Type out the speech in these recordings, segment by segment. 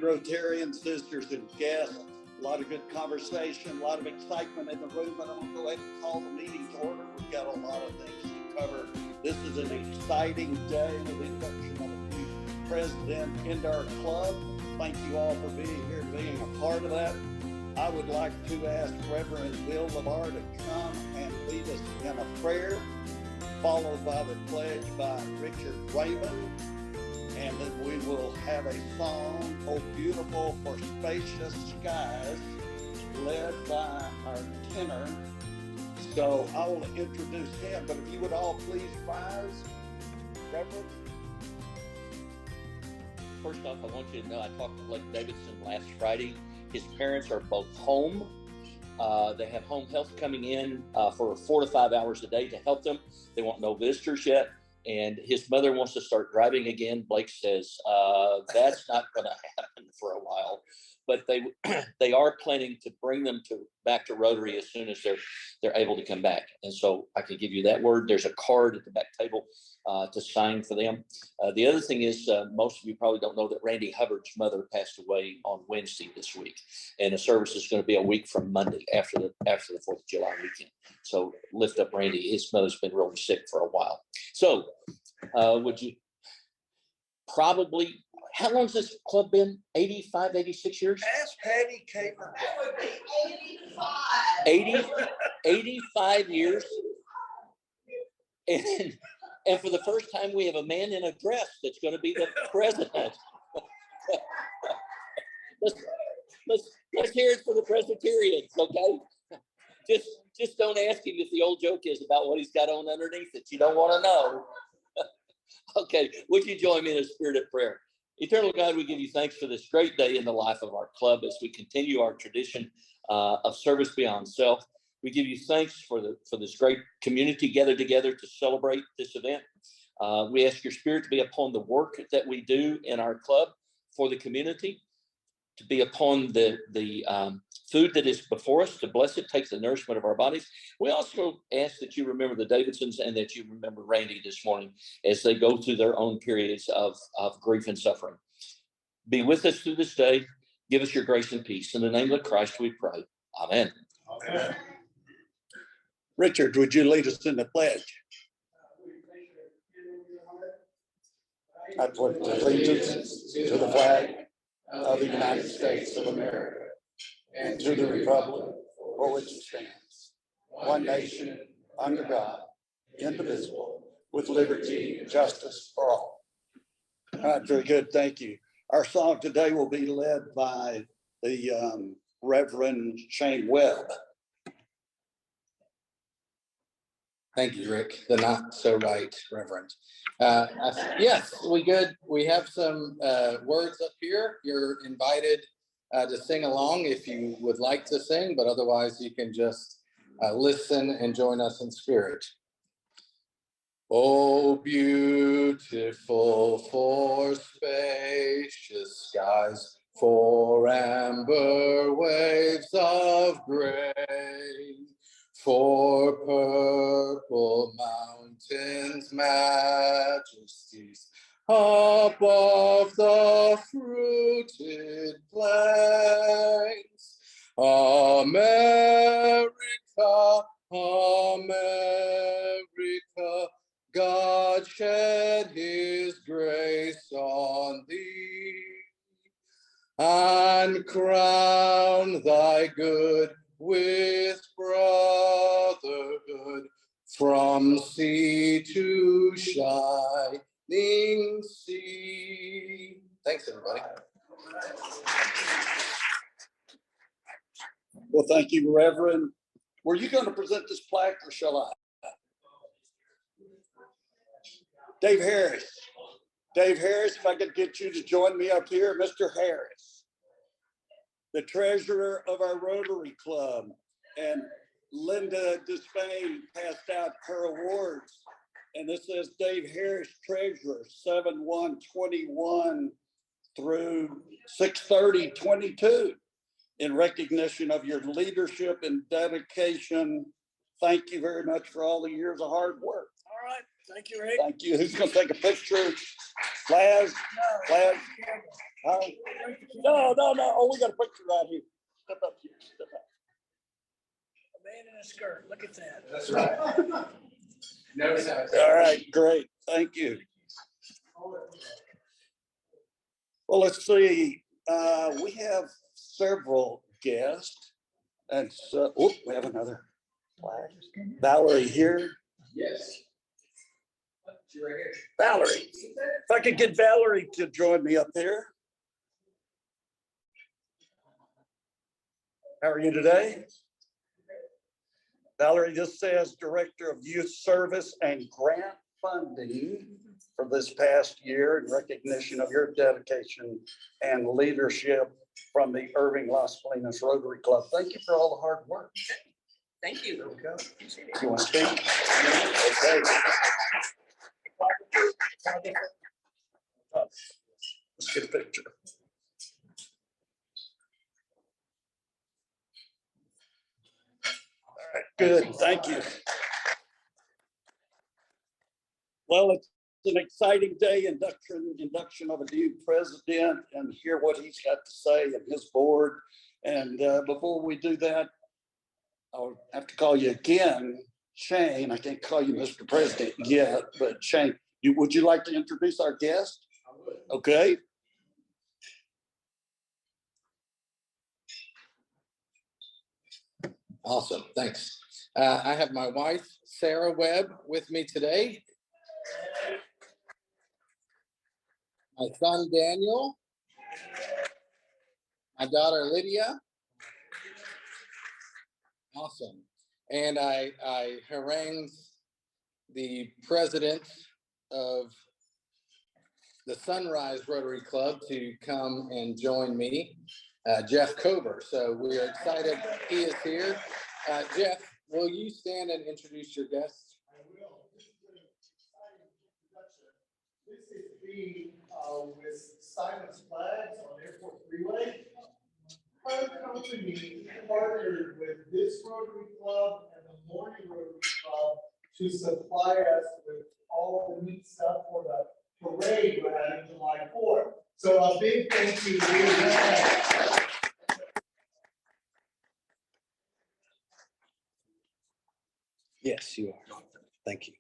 Rotarian sisters and guests. A lot of good conversation, a lot of excitement in the room, and I'm going to go ahead and call the meeting to order. We've got a lot of things to cover. This is an exciting day with the induction of a new president into our club. Thank you all for being here, being a part of that. I would like to ask Reverend Bill Labar to come and lead us in a prayer, followed by the pledge by Richard Raymond. And then we will have a song, "Oh Beautiful for Spacious Skies," led by our tenor. So I will introduce him, but if you would all please rise. Reverend. First off, I want you to know I talked to Blake Davidson last Friday. His parents are both home. They have home health coming in for 4 to 5 hours a day to help them. They want no visitors yet. And his mother wants to start driving again. Blake says that's not going to happen for a while, but they are planning to bring them back to Rotary as soon as they're able to come back. And so I can give you that word. There's a card at the back table to sign for them. The other thing is most of you probably don't know that Randy Hubbard's mother passed away on Wednesday this week, and the service is going to be a week from Monday after the 4th of July weekend. So lift up Randy. His mother's been really sick for a while. So would you probably, how long has this club been? 85, 86 years? Ask Patty Caper. That would be 85. 85 years. And for the first time, we have a man in a dress that's going to be the president. let's hear it for the Presbyterians, okay? Just don't ask him if the old joke is about what he's got on underneath it. You don't want to know. Okay, would you join me in a spirit of prayer? Eternal God, we give you thanks for this great day in the life of our club as we continue our tradition of service beyond self. We give you thanks for this great community gathered together to celebrate this event. We ask your spirit to be upon the work that we do in our club for the community, to be upon the food that is before us, to bless it, take the nourishment of our bodies. We also ask that you remember the Davidsons and that you remember Randy this morning as they go through their own periods of grief and suffering. Be with us through this day. Give us your grace and peace. In the name of Christ we pray. Amen. Amen. Richard, would you lead us in the pledge? I pledge allegiance to the flag of the United States of America and to the republic for which it stands, one nation, under God, indivisible, with liberty and justice for all. All right, very good. Thank you. Our song today will be led by the Reverend Shane Webb. Thank you, Rick. The not so right Reverend. Yes, we good. We have some words up here. You're invited to sing along if you would like to sing, but otherwise you can just listen and join us in spirit. Oh, beautiful for spacious skies, for amber waves of gray, for purple mountains' majesties, above the fruited plains. America, America, God shed his grace on thee, and crown thy good with brotherhood, from sea to shining sea. Thanks, everybody. Well, thank you, Reverend. Were you going to present this plaque or shall I? Dave Harris. Dave Harris, if I could get you to join me up here. Mr. Harris, the treasurer of our Rotary Club, and Linda Despain passed out her awards. And this says Dave Harris, treasurer, 7/1/21 through 6/30/22. In recognition of your leadership and dedication. Thank you very much for all the years of hard work. All right. Thank you, Rick. Thank you. Who's going to take a picture? Laz? Laz? No. Oh, we got a picture right here. Step up here. Step up. A man in a skirt. Look at that. That's right. Notice how it's. All right, great. Thank you. Well, let's see. We have several guests. And so, we have another flag. Valerie here. Yes. She's right here. Valerie, if I could get Valerie to join me up here. How are you today? Valerie, this says Director of Youth Service and Grant Funding for this past year in recognition of your dedication and leadership from the Irving Las Colinas Rotary Club. Thank you for all the hard work. Thank you. You want to speak? Okay. Let's get a picture. All right, good, thank you. Well, it's an exciting day, induction of a new president, and hear what he's got to say and his board. And before we do that, I'll have to call you again, Shane. I can't call you Mr. President yet, but Shane, would you like to introduce our guest? I would. Okay. Awesome, thanks. I have my wife, Sarah Webb, with me today. My son, Daniel. My daughter, Lydia. Awesome. And I harangued the president of the Sunrise Rotary Club to come and join me, Jeff Kober. So we are excited he is here. Jeff, will you stand and introduce your guests? I will. This is an exciting introduction. This is being with silence flags on Airport Freeway. Our company partnered with this Rotary Club and the Morning Rotary Club to supply us with all the neat stuff for the parade we're having July 4th. So a big thank you to you. Yes, you are. Thank you.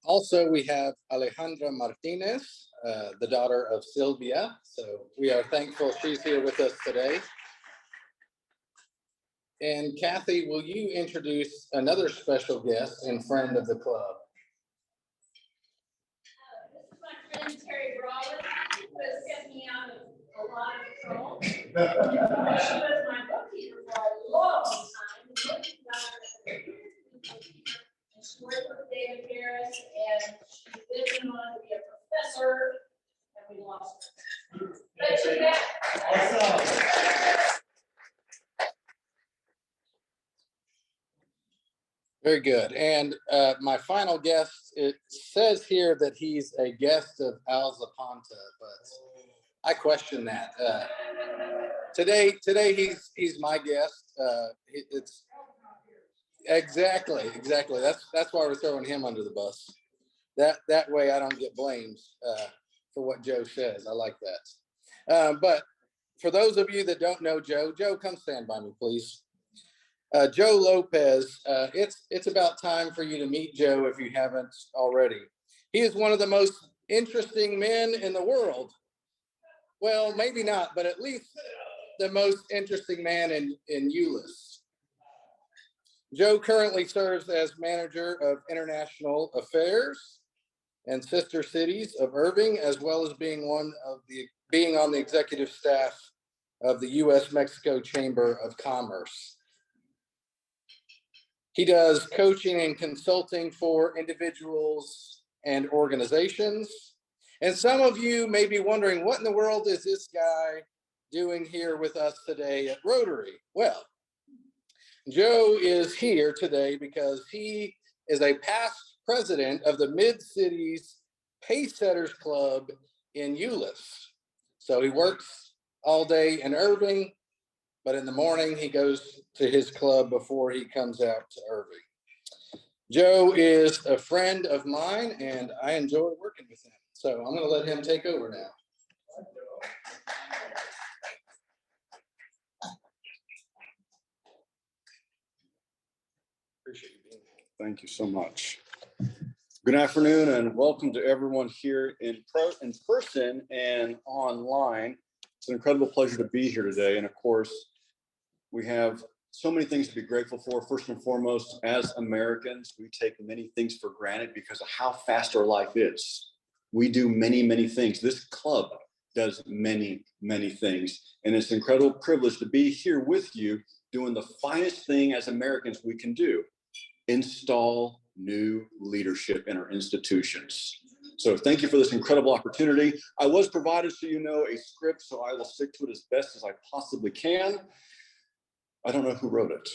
Also, we have Alejandra Martinez, the daughter of Sylvia. So we are thankful she's here with us today. And Kathy, will you introduce another special guest and friend of the club? This is my friend Terry Rollins, who has kept me out of a lot of trouble. She was my bookkeeper for a long time. And she worked with David Harris, and she didn't want to be a professor, and we lost her. But she's back. Awesome. Very good. And my final guest, it says here that he's a guest of Al Zaponta, but I question that. Today he's my guest. It's exactly. That's why we're throwing him under the bus. That way I don't get blamed for what Joe says. I like that. But for those of you that don't know Joe, come stand by me, please. Joe Lopez, it's about time for you to meet Joe if you haven't already. He is one of the most interesting men in the world. Well, maybe not, but at least the most interesting man in Euless. Joe currently serves as manager of international affairs and sister cities of Irving, as well as being on the executive staff of the U.S.-Mexico Chamber of Commerce. He does coaching and consulting for individuals and organizations. And some of you may be wondering, what in the world is this guy doing here with us today at Rotary? Well, Joe is here today because he is a past president of the Mid-Cities Pacesetters Club in Euless. So he works all day in Irving, but in the morning he goes to his club before he comes out to Irving. Joe is a friend of mine and I enjoy working with him. So I'm going to let him take over now. Thank you so much. Good afternoon and welcome to everyone here in person and online. It's an incredible pleasure to be here today. And of course, we have so many things to be grateful for. First and foremost, as Americans, we take many things for granted because of how fast our life is. We do many, many things. This club does many, many things. And it's an incredible privilege to be here with you doing the finest thing as Americans we can do: install new leadership in our institutions. So thank you for this incredible opportunity. I was provided, so you know, a script, so I will stick to it as best as I possibly can. I don't know who wrote it.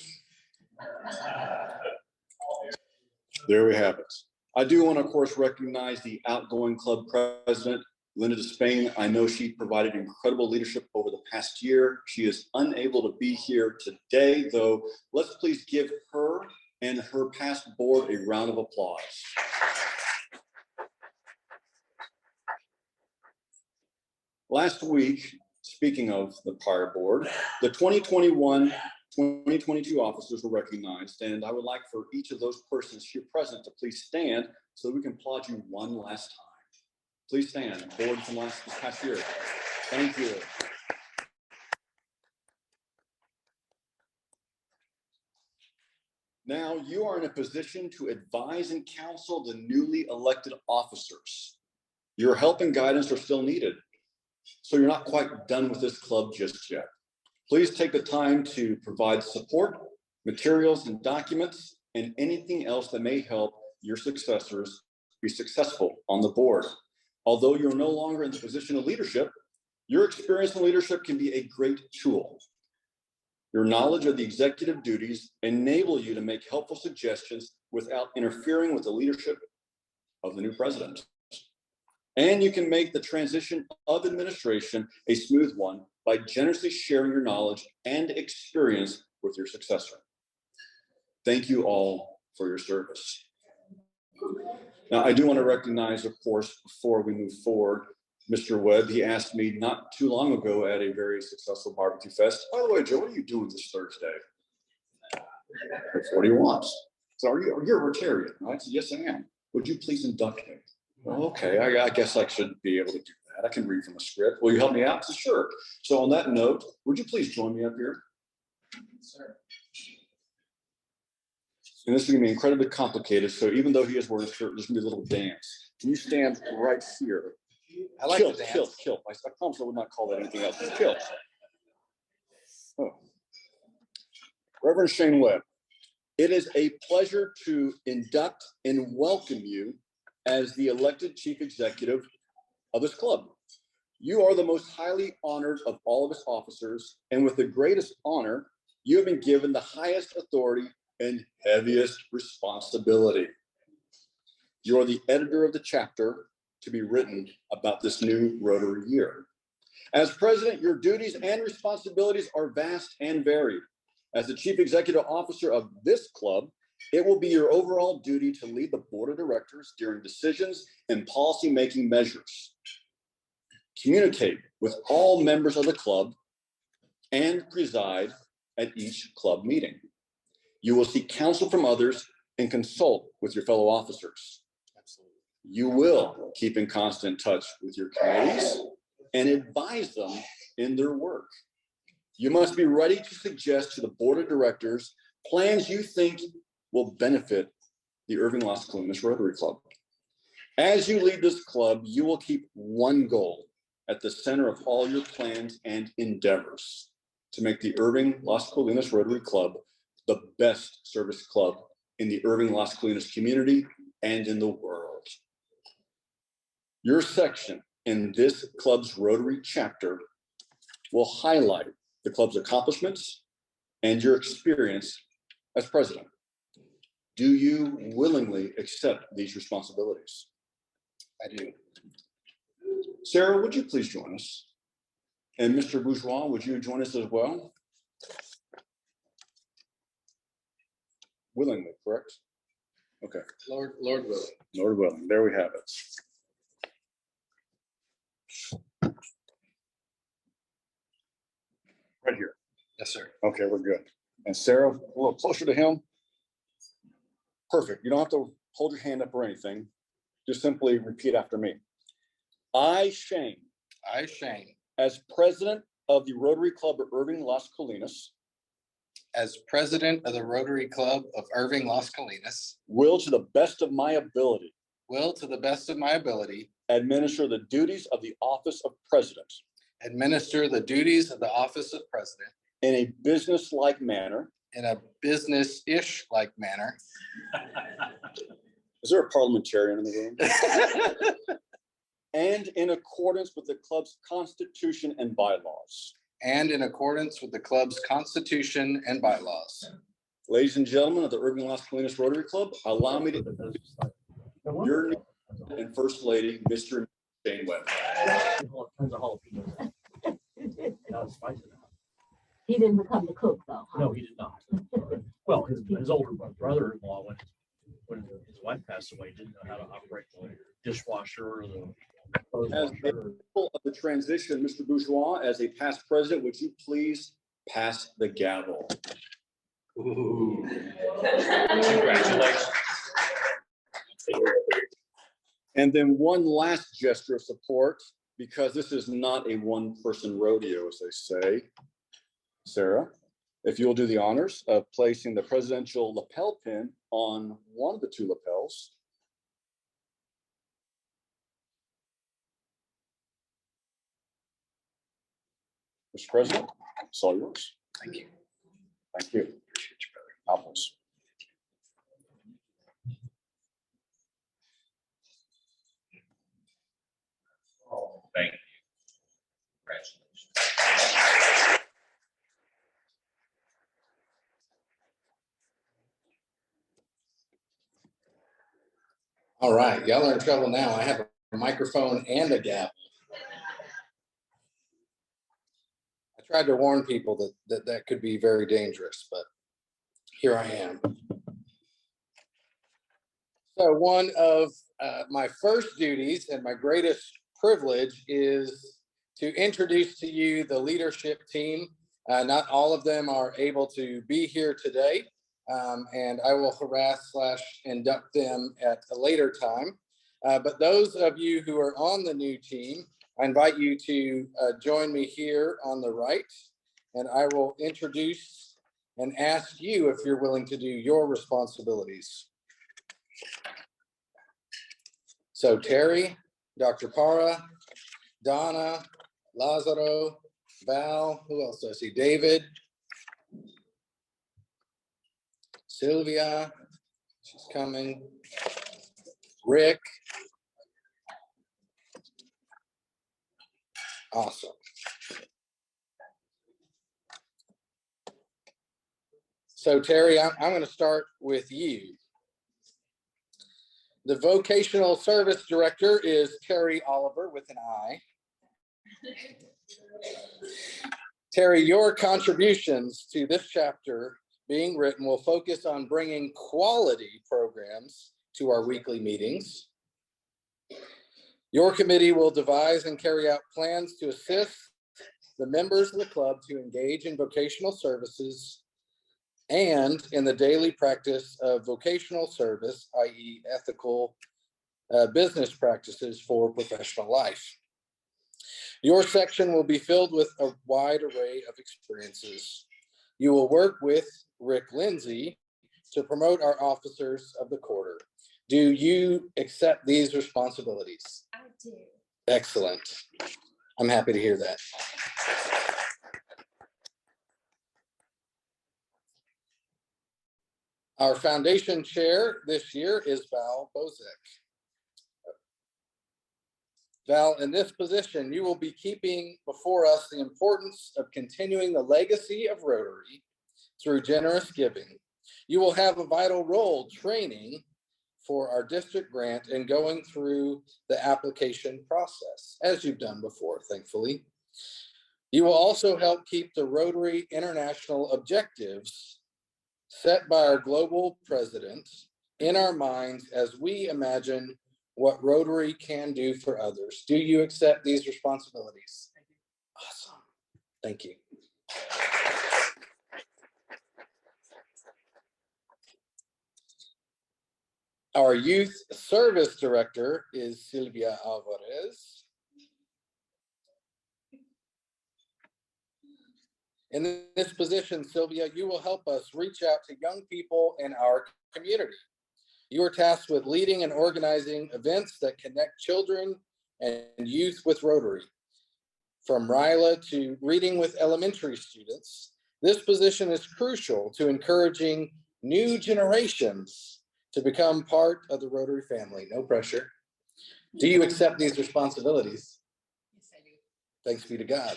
There we have it. I do want to, of course, recognize the outgoing club president, Linda Despain. I know she provided incredible leadership over the past year. She is unable to be here today, though. Let's please give her and her past board a round of applause. Last week, speaking of the prior board, the 2021-2022 officers were recognized, and I would like for each of those persons here present to please stand so that we can applaud you one last time. Please stand, board from this past year. Thank you. Now you are in a position to advise and counsel the newly elected officers. Your help and guidance are still needed, so you're not quite done with this club just yet. Please take the time to provide support, materials and documents, and anything else that may help your successors be successful on the board. Although you're no longer in the position of leadership, your experience in leadership can be a great tool. Your knowledge of the executive duties enable you to make helpful suggestions without interfering with the leadership of the new president. And you can make the transition of administration a smooth one by generously sharing your knowledge and experience with your successor. Thank you all for your service. Now, I do want to recognize, of course, before we move forward, Mr. Webb. He asked me not too long ago at a very successful barbecue fest, "By the way, Joe, what are you doing this Thursday?" That's what he wants. So you're a Rotarian, right? I said, "Yes, I am. Would you please induct me?" Well, okay, I guess I should be able to do that. I can read from a script. Will you help me out? I said, "Sure." So on that note, would you please join me up here? Sir. And this is gonna be incredibly complicated. So even though he is wearing a shirt, there's gonna be a little dance. Can you stand right here? I like the dance. Kill. I promise I would not call that anything else. Just kill. Oh. Reverend Shane Webb, it is a pleasure to induct and welcome you as the elected chief executive of this club. You are the most highly honored of all of its officers, and with the greatest honor, you have been given the highest authority and heaviest responsibility. You are the editor of the chapter to be written about this new Rotary year. As president, your duties and responsibilities are vast and varied. As the chief executive officer of this club, it will be your overall duty to lead the board of directors during decisions and policy-making measures. Communicate with all members of the club and preside at each club meeting. You will seek counsel from others and consult with your fellow officers. You will keep in constant touch with your committees and advise them in their work. You must be ready to suggest to the board of directors plans you think will benefit the Irving Las Colinas Rotary Club. As you lead this club, you will keep one goal at the center of all your plans and endeavors: to make the Irving Las Colinas Rotary Club the best service club in the Irving Las Colinas community and in the world. Your section in this club's Rotary chapter will highlight the club's accomplishments and your experience as president. Do you willingly accept these responsibilities? I do. Sarah, would you please join us? And Mr. Bourgeois, would you join us as well? Willingly, correct? Okay. Lord willing. Lord willing. There we have it. Right here. Yes, sir. Okay, we're good. And Sarah, a little closer to him. Perfect. You don't have to hold your hand up or anything. Just simply repeat after me. I, Shane, I, Shane, as president of the Rotary Club of Irving, Las Colinas, as president of the Rotary Club of Irving, Las Colinas, will to the best of my ability will to the best of my ability administer the duties of the office of president administer the duties of the office of president in a business-like manner. in a business-ish like manner. Is there a parliamentarian in the room? And in accordance with the club's constitution and bylaws. And in accordance with the club's constitution and bylaws. Ladies and gentlemen of the Irving Las Colinas Rotary Club, allow me to your new and First Lady, Mr. Shane Webb. He didn't become the cook though. Huh? No, he did not. Well, his older brother-in-law, when his wife passed away, didn't know how to operate the dishwasher or the clothes As the washer. people of the transition, Mr. Bourgeois, as a past president, would you please pass the gavel? Ooh. Congratulations. And then one last gesture of support, because this is not a one-person rodeo, as they say. Sarah, if you'll do the honors of placing the presidential lapel pin on one of the two lapels. Mr. President, it's all yours. Thank you. Thank you. Appreciate you, brother. Apples. Thank you. Congratulations. All right, y'all are in trouble now. I have a microphone and a gavel. I tried to warn people that could be very dangerous, but here I am. So one of my first duties and my greatest privilege is to introduce to you the leadership team. Not all of them are able to be here today. And I will harass/induct them at a later time. But those of you who are on the new team, I invite you to join me here on the right, and I will introduce and ask you if you're willing to do your responsibilities. So Terry, Dr. Para, Donna, Lazaro, Val, who else do I see? David, Sylvia, she's coming. Rick. Awesome. So Terry, I'm going to start with you. The vocational service director is Terry Oliver with an I. Terry, your contributions to this chapter being written will focus on bringing quality programs to our weekly meetings. Your committee will devise and carry out plans to assist the members of the club to engage in vocational services and in the daily practice of vocational service, i.e. ethical business practices for professional life. Your section will be filled with a wide array of experiences. You will work with Rick Lindsay to promote our officers of the quarter. Do you accept these responsibilities? I do. Excellent. I'm happy to hear that. Our foundation chair this year is Val Bozek. Val, in this position, you will be keeping before us the importance of continuing the legacy of Rotary through generous giving. You will have a vital role training for our district grant and going through the application process, as you've done before, thankfully. You will also help keep the Rotary International objectives set by our global president in our minds as we imagine what Rotary can do for others. Do you accept these responsibilities? Awesome. Thank you. Our youth service director is Silvia Alvarez. In this position, Sylvia, you will help us reach out to young people in our community. You are tasked with leading and organizing events that connect children and youth with Rotary. From RILA to reading with elementary students, this position is crucial to encouraging new generations to become part of the Rotary family. No pressure. Do you accept these responsibilities? Yes, I do. Thanks be to God.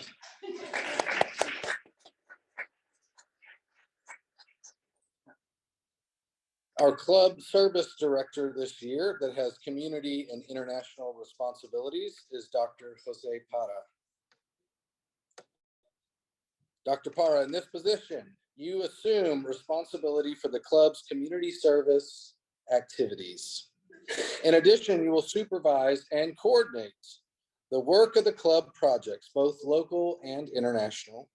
Our club service director this year that has community and international responsibilities is Dr. Jose Parra. Dr. Parra, in this position, you assume responsibility for the club's community service activities. In addition, you will supervise and coordinate the work of the club projects, both local and international.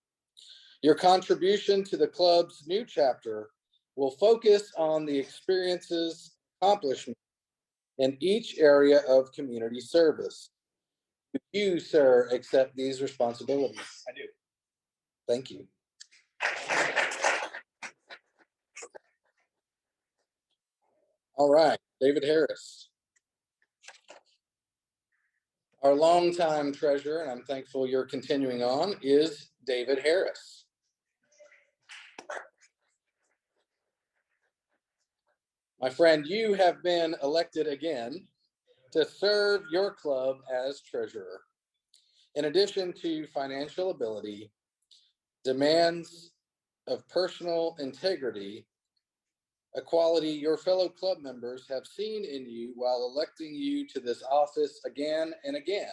Your contribution to the club's new chapter will focus on the experiences, accomplishments in each area of community service. Do you, sir, accept these responsibilities? I do. Thank you. All right, David Harris. Our longtime treasurer, and I'm thankful you're continuing on, is David Harris. My friend, you have been elected again to serve your club as treasurer. In addition to financial ability, demands of personal integrity, a quality your fellow club members have seen in you while electing you to this office again and again.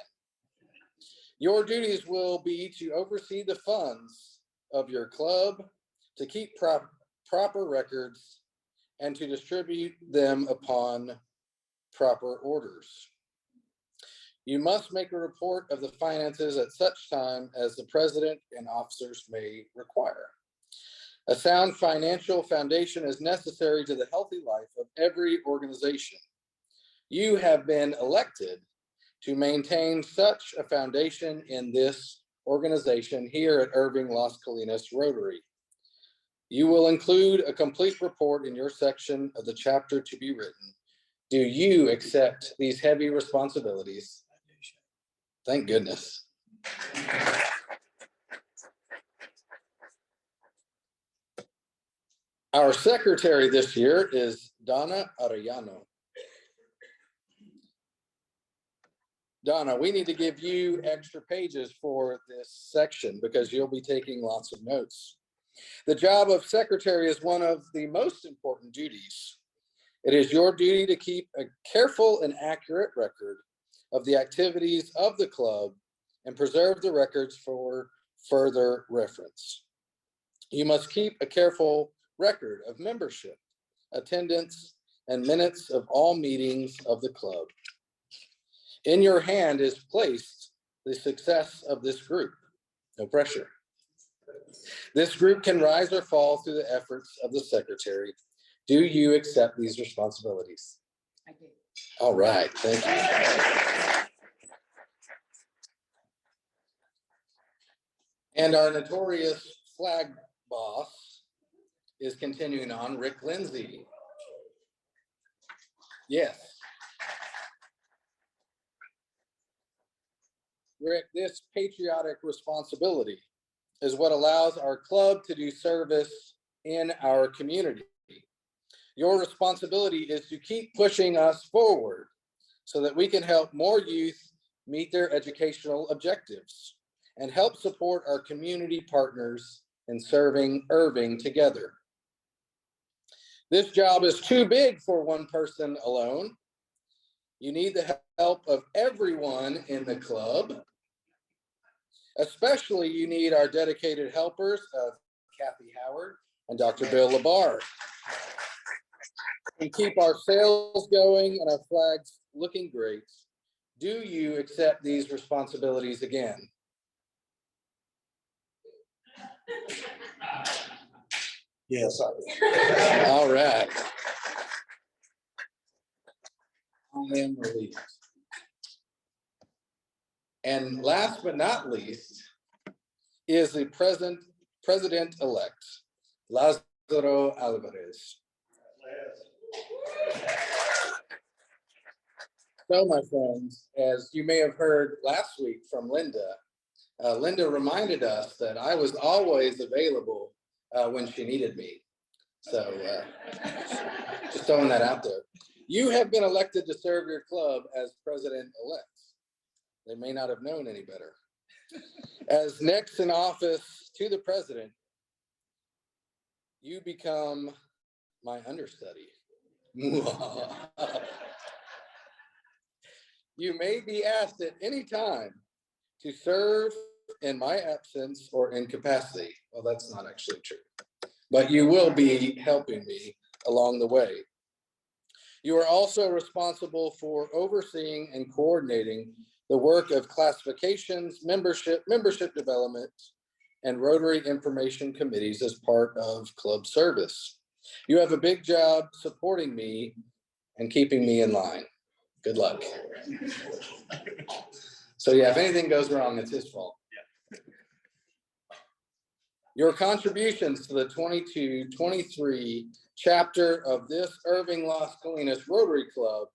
Your duties will be to oversee the funds of your club, to keep proper records, and to distribute them upon proper orders. You must make a report of the finances at such time as the president and officers may require. A sound financial foundation is necessary to the healthy life of every organization. You have been elected to maintain such a foundation in this organization here at Irving Las Colinas Rotary. You will include a complete report in your section of the chapter to be written. Do you accept these heavy responsibilities? Thank goodness. Our secretary this year is Donna Arellano. Donna, we need to give you extra pages for this section because you'll be taking lots of notes. The job of secretary is one of the most important duties. It is your duty to keep a careful and accurate record of the activities of the club and preserve the records for further reference. You must keep a careful record of membership, attendance, and minutes of all meetings of the club. In your hand is placed the success of this group. No pressure. This group can rise or fall through the efforts of the secretary. Do you accept these responsibilities? I do. All right, thank you. And our notorious flag boss is continuing on, Rick Lindsay. Yes. Rick, this patriotic responsibility is what allows our club to do service in our community. Your responsibility is to keep pushing us forward so that we can help more youth meet their educational objectives and help support our community partners in serving Irving together. This job is too big for one person alone. You need the help of everyone in the club. Especially you need our dedicated helpers of Kathy Howard and Dr. Bill Labar. And keep our sales going and our flags looking great. Do you accept these responsibilities again? Yes, I do. All right. I am relieved. And last but not least is the president-elect, Lázaro Alvarez. So, my friends, as you may have heard last week from Linda, Linda reminded us that I was always available when she needed me. So just throwing that out there. You have been elected to serve your club as president-elect. They may not have known any better. As next in office to the president, you become my understudy. You may be asked at any time to serve in my absence or incapacity. Well, that's not actually true, but you will be helping me along the way. You are also responsible for overseeing and coordinating the work of classifications, membership development, and Rotary information committees as part of club service. You have a big job supporting me and keeping me in line. Good luck. So yeah, if anything goes wrong, it's his fault. Your contributions to the 22-23 chapter of this Irving Las Colinas Rotary Club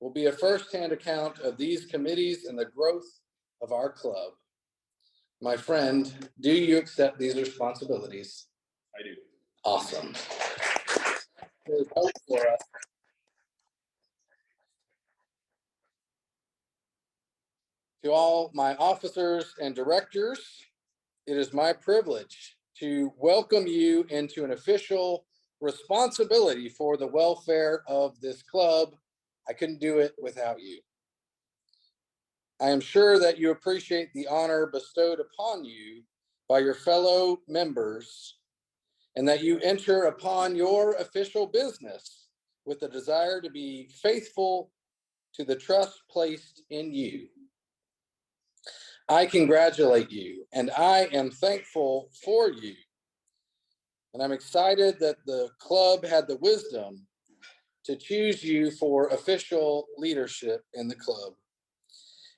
will be a firsthand account of these committees and the growth of our club. My friend, do you accept these responsibilities? I do. Awesome. There's hope for us. To all my officers and directors, it is my privilege to welcome you into an official responsibility for the welfare of this club. I couldn't do it without you. I am sure that you appreciate the honor bestowed upon you by your fellow members and that you enter upon your official business with a desire to be faithful to the trust placed in you. I congratulate you and I am thankful for you. And I'm excited that the club had the wisdom to choose you for official leadership in the club.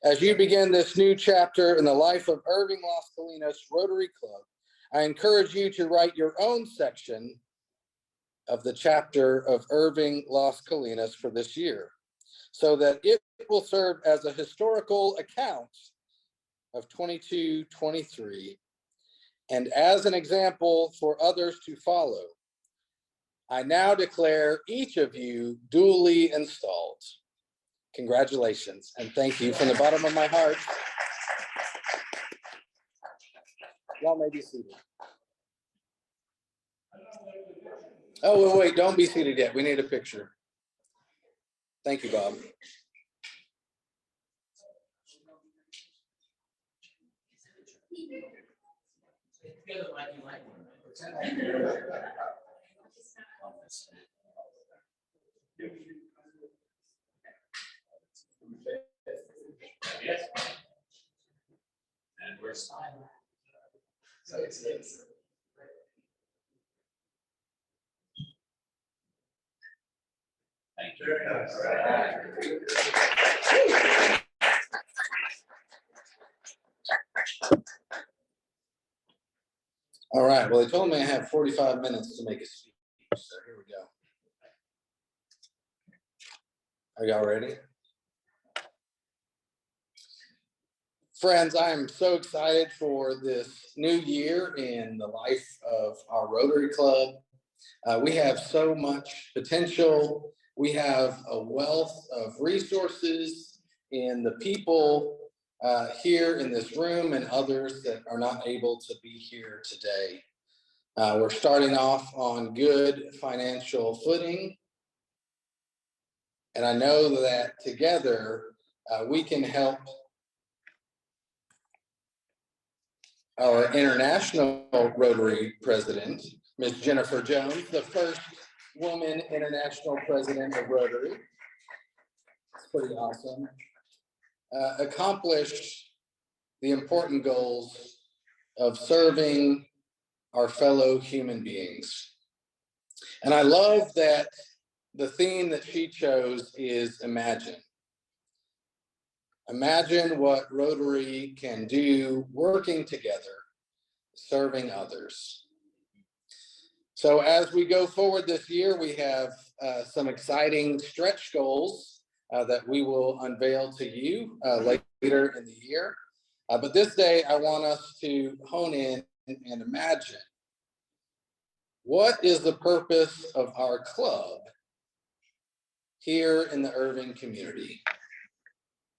As you begin this new chapter in the life of Irving Las Colinas Rotary Club, I encourage you to write your own section of the chapter of Irving Las Colinas for this year, so that it will serve as a historical account of 22-23 and as an example for others to follow. I now declare each of you duly installed. Congratulations and thank you from the bottom of my heart. Y'all may be seated. Oh, wait, don't be seated yet. We need a picture. Thank you, Bob. And we're silent. Thank you. All right, well, they told me I have 45 minutes to make a speech, so here we go. Are y'all ready? Friends, I am so excited for this new year in the life of our Rotary Club. We have so much potential. We have a wealth of resources in the people here in this room and others that are not able to be here today. We're starting off on good financial footing. And I know that together we can help our international Rotary president, Ms. Jennifer Jones, the first woman international president of Rotary. It's pretty awesome. Accomplish the important goals of serving our fellow human beings. And I love that the theme that she chose is imagine. Imagine what Rotary can do working together, serving others. So as we go forward this year, we have some exciting stretch goals that we will unveil to you later in the year. But this day, I want us to hone in and imagine, what is the purpose of our club here in the Irving community?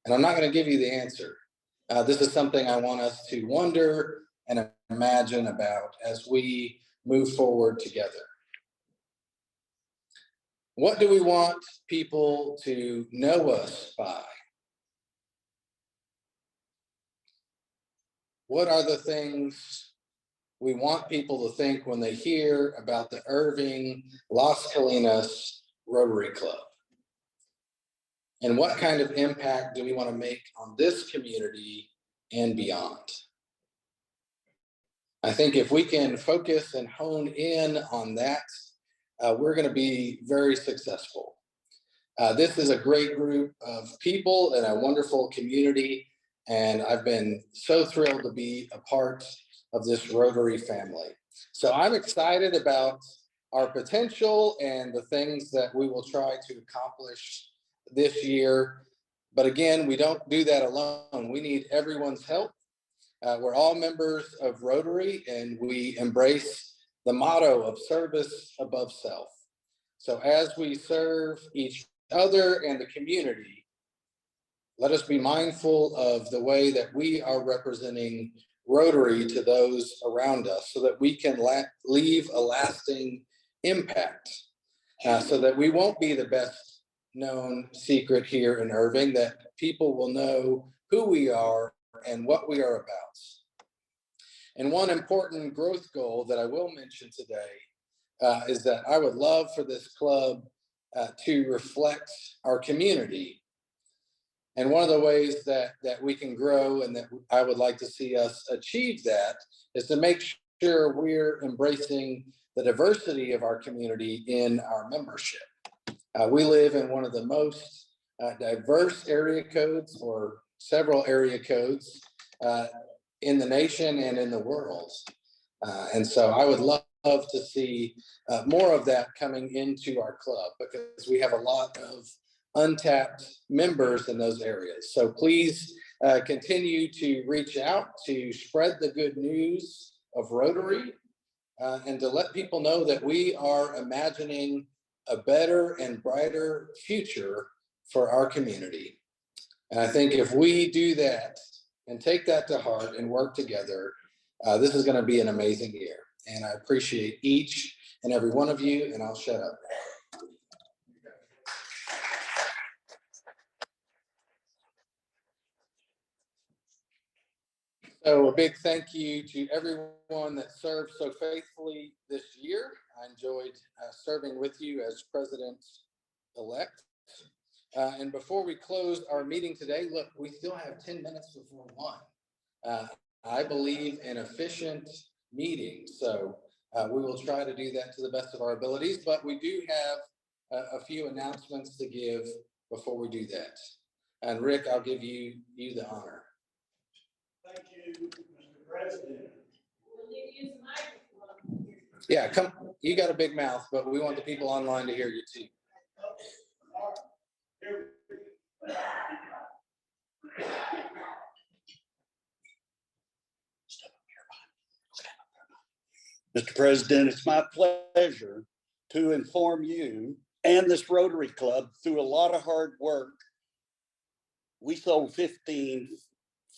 And I'm not going to give you the answer. This is something I want us to wonder and imagine about as we move forward together. What do we want people to know us by? What are the things we want people to think when they hear about the Irving Las Colinas Rotary Club? And what kind of impact do we want to make on this community and beyond? I think if we can focus and hone in on that, we're going to be very successful. This is a great group of people and a wonderful community, and I've been so thrilled to be a part of this Rotary family. So I'm excited about our potential and the things that we will try to accomplish this year. But again, we don't do that alone. We need everyone's help. We're all members of Rotary, and we embrace the motto of service above self. So as we serve each other and the community, let us be mindful of the way that we are representing Rotary to those around us, so that we can leave a lasting impact, so that we won't be the best known secret here in Irving, that people will know who we are and what we are about. And one important growth goal that I will mention today is that I would love for this club to reflect our community. And one of the ways that we can grow, and that I would like to see us achieve that, is to make sure we're embracing the diversity of our community in our membership. We live in one of the most diverse area codes, or several area codes, in the nation and in the world. And so I would love to see more of that coming into our club, because we have a lot of untapped members in those areas. So please continue to reach out to spread the good news of Rotary, and to let people know that we are imagining a better and brighter future for our community. And I think if we do that and take that to heart and work together, this is going to be an amazing year. And I appreciate each and every one of you, and I'll shut up. So a big thank you to everyone that served so faithfully this year. I enjoyed serving with you as president-elect. And before we close our meeting today, look, we still have 10 minutes before 1. I believe in efficient meetings, so we will try to do that to the best of our abilities, but we do have a few announcements to give before we do that. And Rick, I'll give you the honor. Thank you, Mr. President. Will you use the microphone? Yeah, come. You got a big mouth, but we want the people online to hear you too. All right. Here we go. Mr. President, it's my pleasure to inform you and this Rotary Club, through a lot of hard work, we sold 15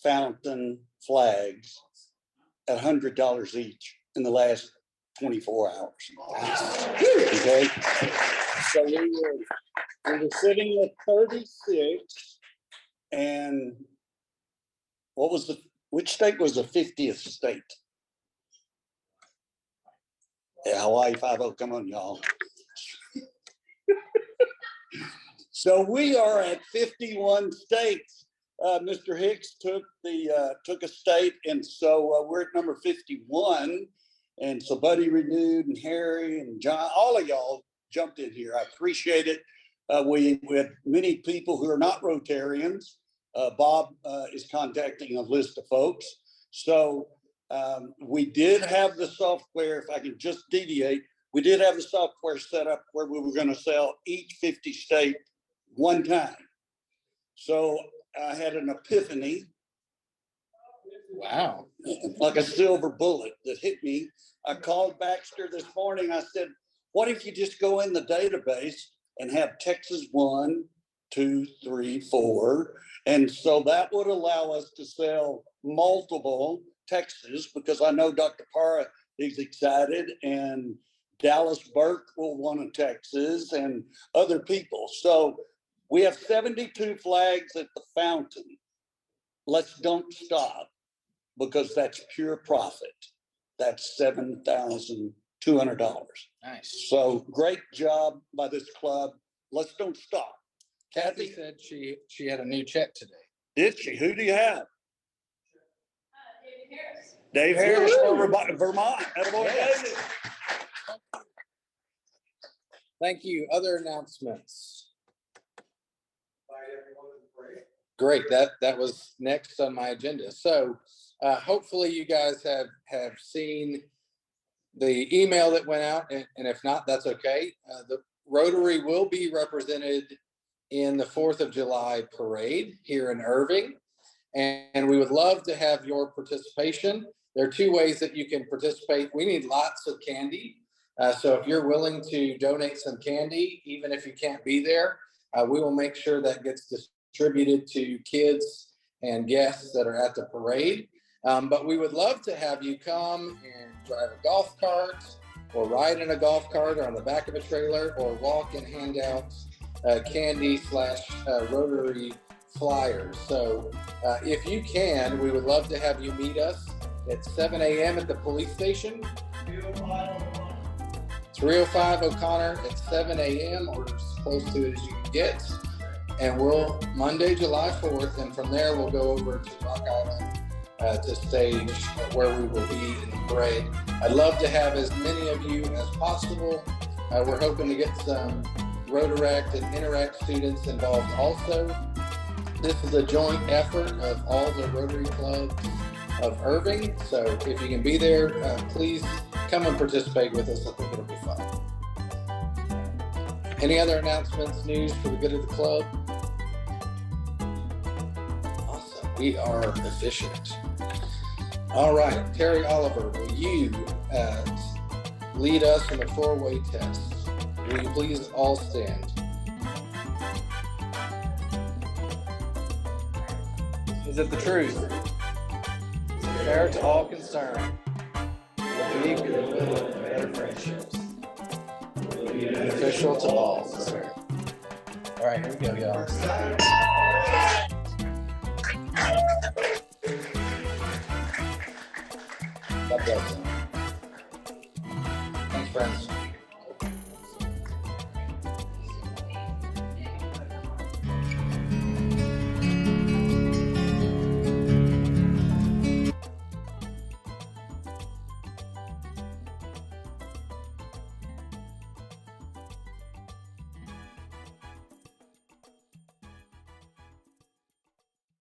fountain flags at $100 each in the last 24 hours. Okay, so we were sitting at 36, and which state was the 50th state? Yeah, Hawaii 5-0, come on, y'all. So we are at 51 states. Mr. Hicks took a state, and so we're at number 51. And so Buddy renewed, and Harry and John, all of y'all jumped in here. I appreciate it. We had many people who are not Rotarians. Bob is contacting a list of folks. So we did have the software, if I can just deviate, we did have the software set up where we were going to sell each 50 state one time. So I had an epiphany. Wow. Like a silver bullet that hit me. I called Baxter this morning. I said, what if you just go in the database and have Texas 1, 2, 3, 4. And so that would allow us to sell multiple Texas, because I know Dr. Parra is excited, and Dallas Burke will want a Texas, and other people. So we have 72 flags at the fountain. Let's don't stop, because that's pure profit. That's $7,200. Nice. So great job by this club. Let's don't stop. Kathy said she had a new check today. Did she? Who do you have? David Harris. Dave Harris from Vermont. Attaboy, David. Thank you. Other announcements? Great. That was next on my agenda. So hopefully you guys have seen the email that went out, and if not, that's okay. The Rotary will be represented in the 4th of July parade here in Irving, and we would love to have your participation. There are 2 ways that you can participate. We need lots of candy. So if you're willing to donate some candy, even if you can't be there, we will make sure that gets distributed to kids and guests that are at the parade. But we would love to have you come and drive a golf cart, or ride in a golf cart, or on the back of a trailer, or walk and hand out candy / Rotary flyers. So if you can, we would love to have you meet us at 7 a.m. at the police station. 305 O'Connor at 7 a.m. or as close to it as you can get. And we'll Monday, July 4th, and from there we'll go over to Rock Island to stage where we will be in the parade. I'd love to have as many of you as possible. We're hoping to get some Rotaract and Interact students involved also. This is a joint effort of all the Rotary clubs of Irving. So if you can be there, please come and participate with us. I think it'll be fun. Any other announcements, news for the good of the club? Awesome. We are efficient. All right, Terry Oliver, will you lead us in the 4-way test? Will you please all stand? Is it the truth? Fair to all concerned. Believe in the will of better friendships. Beneficial to all, sir. All right, here we go, y'all. God bless you. Thanks, friends.